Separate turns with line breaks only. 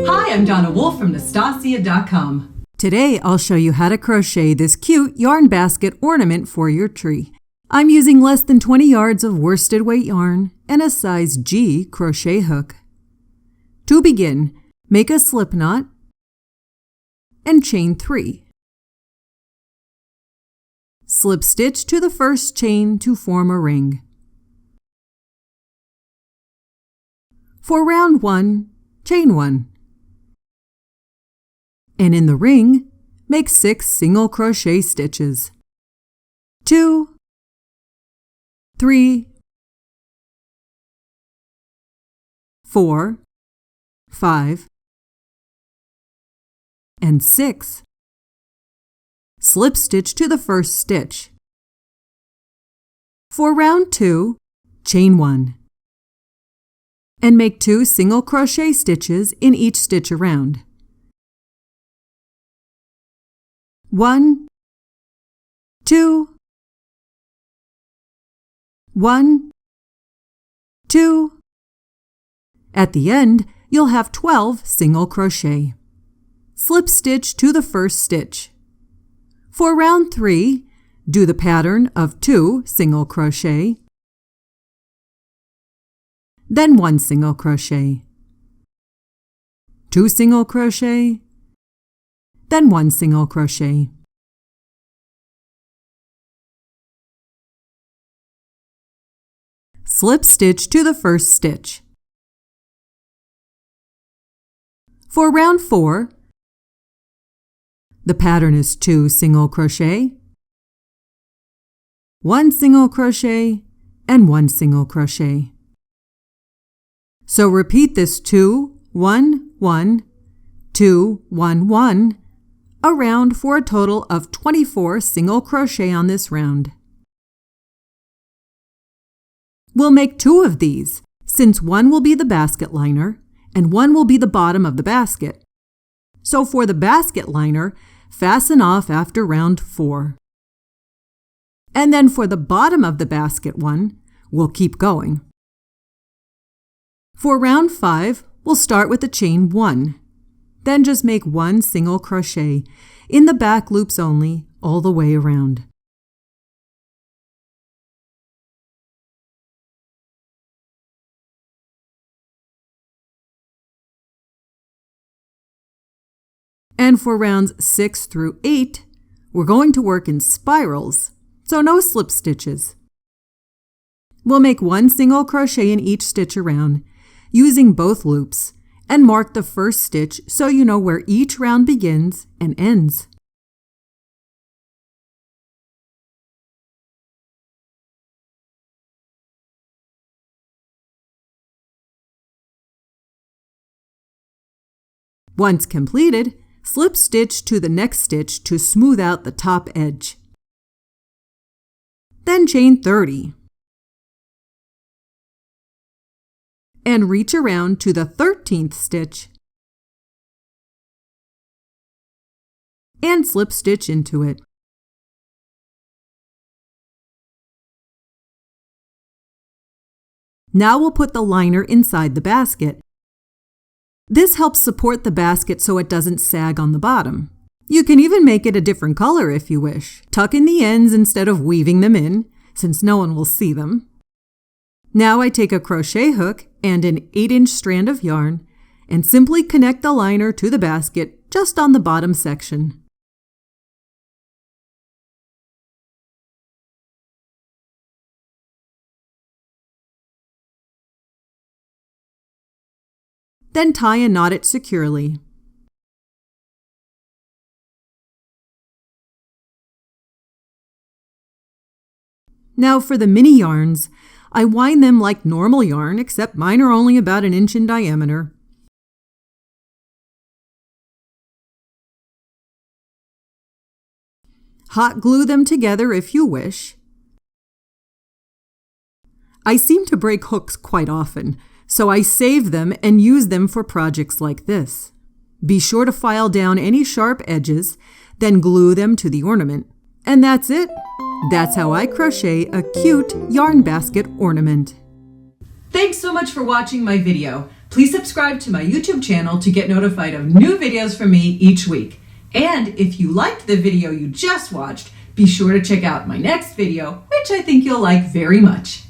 Hi, I'm Donna Wolfe from Naztazia.com.
Today I'll show you how to crochet this cute yarn basket ornament for your tree. I'm using less than 20 yards of worsted weight yarn and a size G crochet hook. To begin, make a slip knot and chain 3. Slip stitch to the first chain to form a ring. For round 1, chain 1. And in the ring, make 6 single crochet stitches. 2, 3, 4, 5, and 6. Slip stitch to the first stitch. For round 2, chain 1. And make 2 single crochet stitches in each stitch around. 1, 2, 1, 2. At the end, you'll have 12 single crochet. Slip stitch to the first stitch. For round 3, do the pattern of 2 single crochet, then 1 single crochet, 2 single crochet, then 1 single crochet. Slip stitch to the first stitch. For round 4, the pattern is 2 single crochet, 1 single crochet, and 1 single crochet. So repeat this 2, 1, 1, 2, 1, 1 around for a total of 24 single crochet on this round. We'll make 2 of these, since one will be the basket liner and one will be the bottom of the basket. So for the basket liner, fasten off after round 4. And then for the bottom of the basket one, we'll keep going. For round 5, we'll start with the chain 1. Then just make 1 single crochet in the back loops only all the way around. And for rounds 6 through 8, we're going to work in spirals, so no slip stitches. We'll make 1 single crochet in each stitch around, using both loops, and mark the first stitch so you know where each round begins and ends. Once completed, slip stitch to the next stitch to smooth out the top edge. Then chain 30. And reach around to the 13th stitch and slip stitch into it. Now we'll put the liner inside the basket. This helps support the basket so it doesn't sag on the bottom. You can even make it a different color if you wish. Tuck in the ends instead of weaving them in, since no one will see them. Now I take a crochet hook and an 8-inch strand of yarn and simply connect the liner to the basket just on the bottom section. Then tie and knot it securely. Now for the mini yarns, I wind them like normal yarn, except mine are only about 1 inch in diameter. Hot glue them together if you wish. I seem to break hooks quite often, so I save them and use them for projects like this. Be sure to file down any sharp edges, then glue them to the ornament. And that's it. That's how I crochet a cute yarn basket ornament.
Thanks so much for watching my video. Please subscribe to my YouTube channel to get notified of new videos from me each week. And if you liked the video you just watched, be sure to check out my next video, which I think you'll like very much.